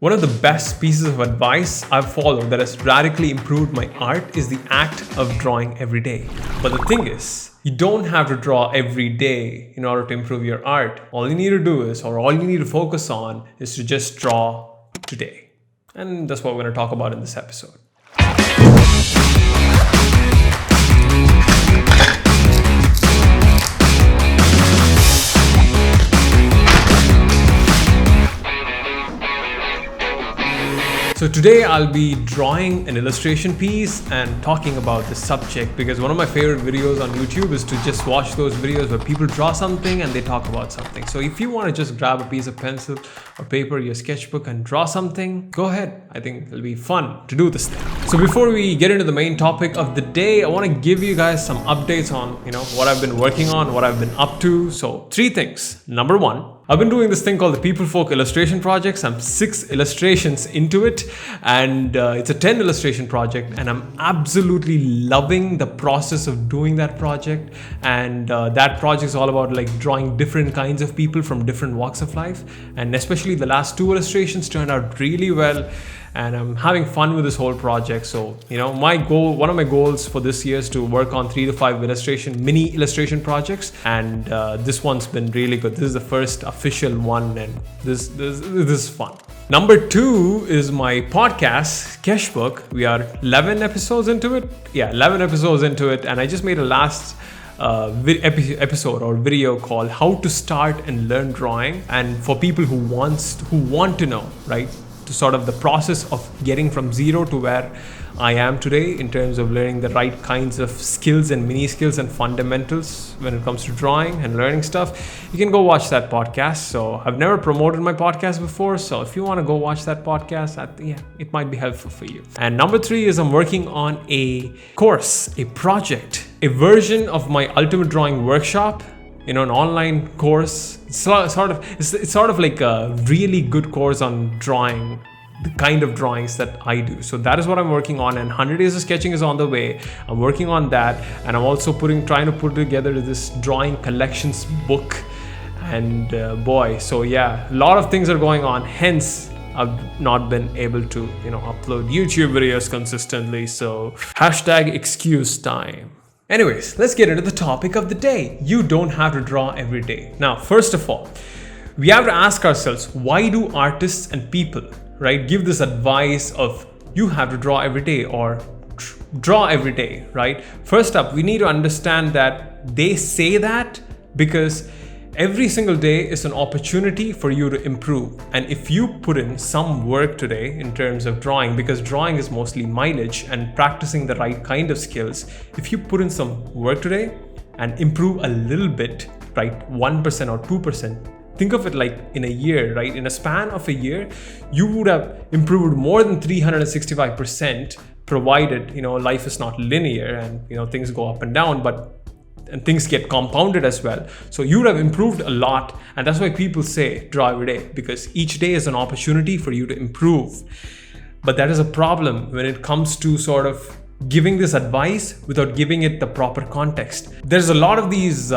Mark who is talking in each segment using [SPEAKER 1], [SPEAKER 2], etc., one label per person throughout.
[SPEAKER 1] One of the best pieces of advice I've followed that has radically improved my art is the act of drawing every day. But the thing is, you don't have to draw every day in order to improve your art. All you need to do is, or all you need to focus on, is to just draw today. And that's what we're going to talk about in this episode. So today I'll be drawing an illustration piece and talking about the subject, because one of my favorite videos on YouTube is to just watch those videos where people draw something and they talk about something. So if you want to just grab a piece of pencil or paper, your sketchbook, and draw something, go ahead. I think it'll be fun to do this thing. So before we get into the main topic of the day, I want to give you guys some updates on, what I've been working on, what I've been up to. So 3 things. Number 1, I've been doing this thing called the People Folk Illustration Projects. I'm 6 illustrations into it, and it's a 10 illustration project, and I'm absolutely loving the process of doing that project. And that project is all about like drawing different kinds of people from different walks of life, and especially the last 2 illustrations turned out really well. And I'm having fun with this whole project. So, one of my goals for this year is to work on 3 to 5 mini illustration projects. And this one's been really good. This is the first official one, and this is fun. Number 2 is my podcast, Kesh Book. We are 11 episodes into it. Yeah, 11 episodes into it. And I just made a last episode or video called How to Start and Learn Drawing. And for people who want to know, right? To sort of the process of getting from 0 to where I am today in terms of learning the right kinds of skills and mini skills and fundamentals when it comes to drawing and learning stuff, you can go watch that podcast. So I've never promoted my podcast before, so if you want to go watch that podcast, it might be helpful for you. And number 3 is I'm working on a course, a project, a version of my Ultimate Drawing Workshop. An online course. It's sort of like a really good course on drawing, the kind of drawings that I do. So that is what I'm working on, and 100 Days of Sketching is on the way. I'm working on that, and I'm also trying to put together this drawing collections book. And so yeah, a lot of things are going on. Hence, I've not been able to, upload YouTube videos consistently. So #excuse time. Anyways, let's get into the topic of the day. You don't have to draw every day. Now, first of all, we have to ask ourselves, why do artists and people, right, give this advice of you have to draw every day or draw every day, right? First up, we need to understand that they say that because every single day is an opportunity for you to improve. And if you put in some work today in terms of drawing, because drawing is mostly mileage and practicing the right kind of skills, if you put in some work today and improve a little bit, right, 1% or 2%, think of it like in a year, right? In a span of a year, you would have improved more than 365%, provided, life is not linear and, things go up and down, and things get compounded as well. So you would have improved a lot. And that's why people say draw every day, because each day is an opportunity for you to improve. But that is a problem when it comes to sort of giving this advice without giving it the proper context. There's a lot of these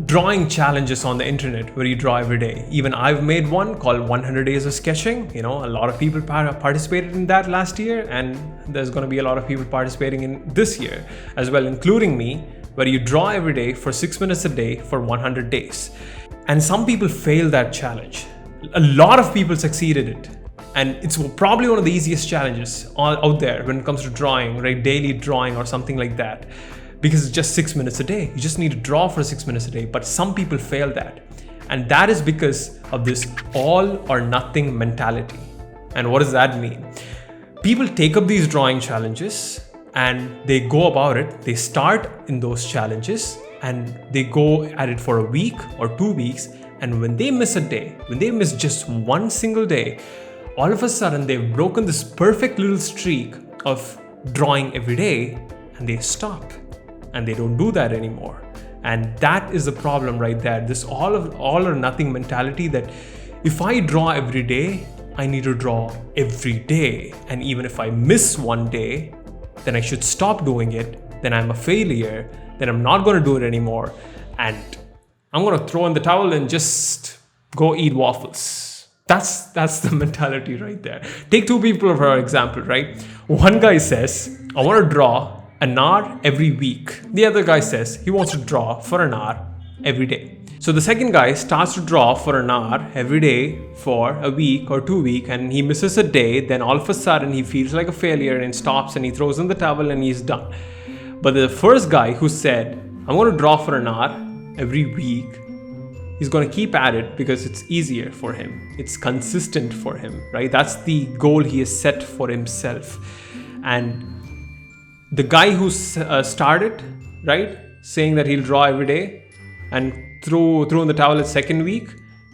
[SPEAKER 1] drawing challenges on the internet where you draw every day. Even I've made one called 100 Days of Sketching. A lot of people participated in that last year, and there's going to be a lot of people participating in this year as well, including me, where you draw every day for 6 minutes a day for 100 days. And some people fail that challenge. A lot of people succeeded it. And it's probably one of the easiest challenges out there when it comes to drawing, right? Daily drawing or something like that. Because it's just 6 minutes a day. You just need to draw for 6 minutes a day. But some people fail that. And that is because of this all or nothing mentality. And what does that mean? People take up these drawing challenges and they go about it. They start in those challenges and they go at it for a week or 2 weeks. And when they miss a day, when they miss just one single day, all of a sudden they've broken this perfect little streak of drawing every day, and they stop and they don't do that anymore. And that is the problem right there. This all or nothing mentality that if I draw every day, I need to draw every day. And even if I miss one day, then I should stop doing it. Then I'm a failure. Then I'm not going to do it anymore. And I'm going to throw in the towel and just go eat waffles. That's the mentality right there. Take two people for example, right? One guy says, I want to draw an hour every week. The other guy says he wants to draw for an hour every day. So the second guy starts to draw for an hour every day for a week or 2 weeks, and he misses a day. Then all of a sudden he feels like a failure and stops and he throws in the towel and he's done. But the first guy who said, I'm going to draw for an hour every week, he's going to keep at it because it's easier for him. It's consistent for him, right? That's the goal he has set for himself. And the guy who started, right, saying that he'll draw every day and threw in the towel at second week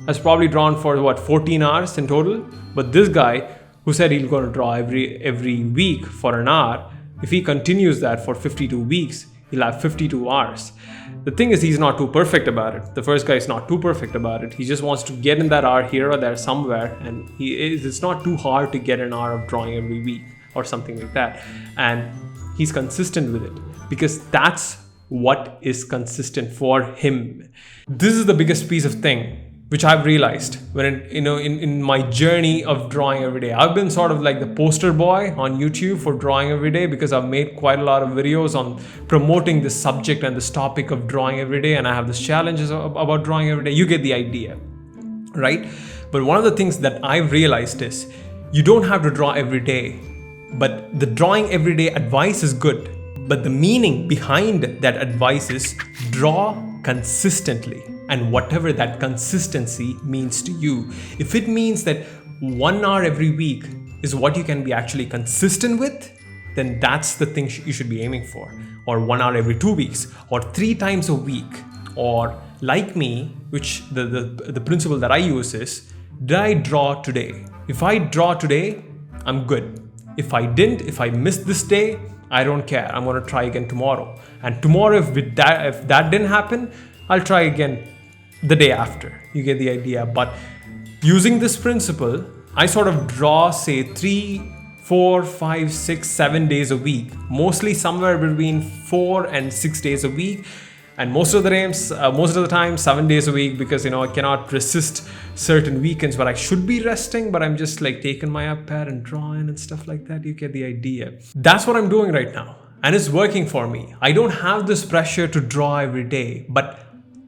[SPEAKER 1] has probably drawn for 14 hours in total. But this guy who said he's going to draw every week for an hour, if he continues that for 52 weeks, he'll have 52 hours. The thing is, he's not too perfect about it. The first guy is not too perfect about it. He just wants to get in that hour here or there somewhere, and it's not too hard to get an hour of drawing every week or something like that. And he's consistent with it because that's what is consistent for him. This is the biggest piece of thing which I've realized when in my journey of drawing every day. I've been sort of like the poster boy on YouTube for drawing every day because I've made quite a lot of videos on promoting this subject and this topic of drawing every day, and I have this challenges about drawing every day. You get the idea, right? But one of the things that I've realized is you don't have to draw every day, but the drawing every day advice is good. But the meaning behind that advice is draw consistently, and whatever that consistency means to you. If it means that 1 hour every week is what you can be actually consistent with, then that's the thing you should be aiming for. Or 1 hour every 2 weeks, or 3 times a week. Or like me, which the principle that I use is, did I draw today? If I draw today, I'm good. If I didn't, if I missed this day, I don't care. I'm going to try again tomorrow. And tomorrow, if that didn't happen, I'll try again the day after. You get the idea. But using this principle, I sort of draw, say, 3, 4, 5, 6, 7 days a week. Mostly somewhere between 4 and 6 days a week. And most of the time, 7 days a week, because I cannot resist certain weekends where I should be resting, but I'm just like taking my iPad and drawing and stuff like that. You get the idea. That's what I'm doing right now, and it's working for me. I don't have this pressure to draw every day, but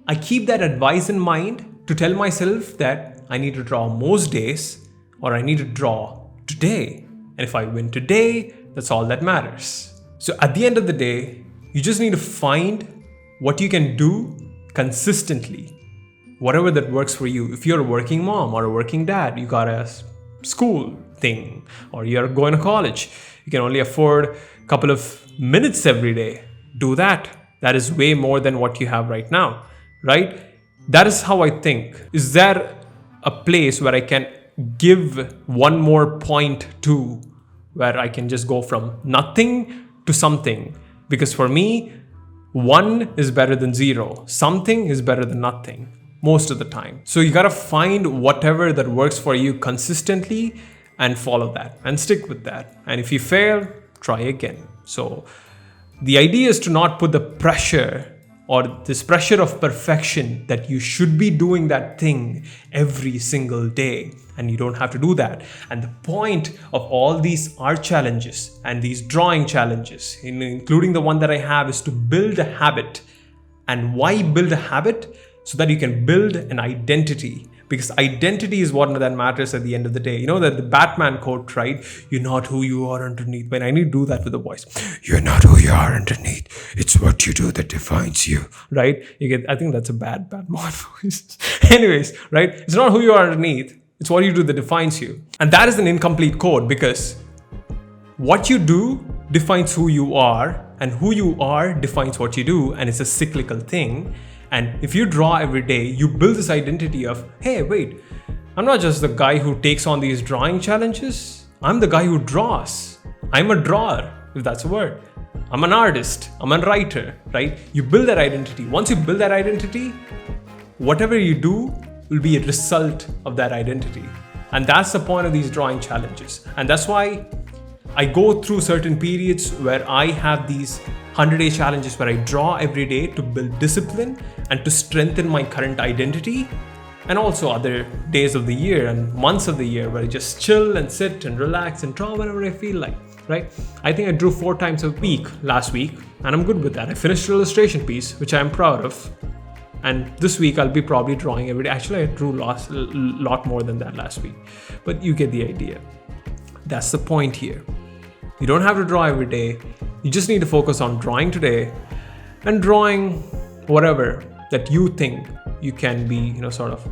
[SPEAKER 1] I keep that advice in mind to tell myself that I need to draw most days, or I need to draw today. And if I win today, that's all that matters. So at the end of the day, you just need to find what you can do consistently, whatever that works for you. If you're a working mom or a working dad, you got a school thing, or you're going to college, you can only afford a couple of minutes every day. Do that. That is way more than what you have right now, right? That is how I think. Is there a place where I can give one more point to, where I can just go from nothing to something? Because for me, 1 is better than 0. Something is better than nothing most of the time. So you got to find whatever that works for you consistently and follow that and stick with that. And if you fail, try again. So the idea is to not put the pressure or this pressure of perfection that you should be doing that thing every single day, and you don't have to do that. And the point of all these art challenges and these drawing challenges, including the one that I have, is to build a habit. And why build a habit? So that you can build an identity. Because identity is what that matters at the end of the day. You know that the Batman quote, right? You're not who you are underneath. But I need to do that with a voice. You're not who you are underneath. It's what you do that defines you, right? I think that's a bad Batman voice. Anyways, right? It's not who you are underneath. It's what you do that defines you. And that is an incomplete quote, because what you do defines who you are, and who you are defines what you do, and it's a cyclical thing. And if you draw every day, you build this identity of, hey, wait, I'm not just the guy who takes on these drawing challenges. I'm the guy who draws. I'm a drawer, if that's a word. I'm an artist. I'm a writer, right? You build that identity. Once you build that identity, whatever you do will be a result of that identity. And that's the point of these drawing challenges. And that's why I go through certain periods where I have these 100-day challenges where I draw every day to build discipline and to strengthen my current identity. and also other days of the year and months of the year where I just chill and sit and relax and draw whenever I feel like, right? I think I drew 4 times a week last week, and I'm good with that. I finished an illustration piece, which I'm proud of. And this week I'll be probably drawing every day. Actually, I drew a lot more than that last week, but you get the idea. That's the point here. You don't have to draw every day. You just need to focus on drawing today and drawing whatever that you think you can be, sort of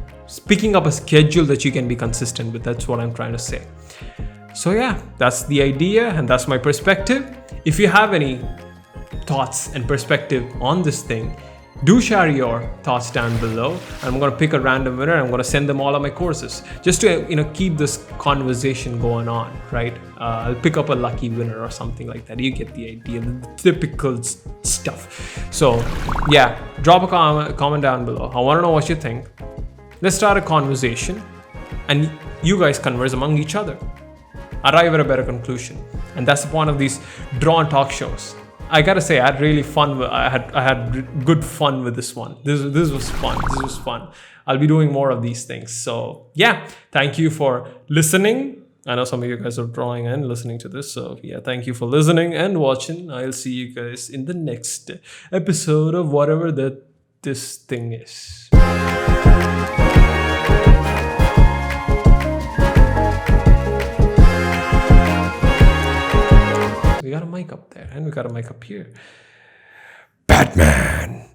[SPEAKER 1] picking up a schedule that you can be consistent with. That's what I'm trying to say. So yeah, that's the idea and that's my perspective. If you have any thoughts and perspective on this thing, do share your thoughts down below. I'm going to pick a random winner. I'm going to send them all of my courses just to keep this conversation going on, right? I'll pick up a lucky winner or something like that. You get the idea, the typical stuff. So yeah, drop a comment down below. I want to know what you think. Let's start a conversation and you guys converse among each other. Arrive at a better conclusion. And that's the point of these draw and talk shows. I gotta say, I had really fun. I had good fun with this one. This was fun. This was fun. I'll be doing more of these things. So yeah, thank you for listening. I know some of you guys are drawing and listening to this. So yeah, thank you for listening and watching. I'll see you guys in the next episode of whatever this thing is. We got a mic up there and we got a mic up here. Batman.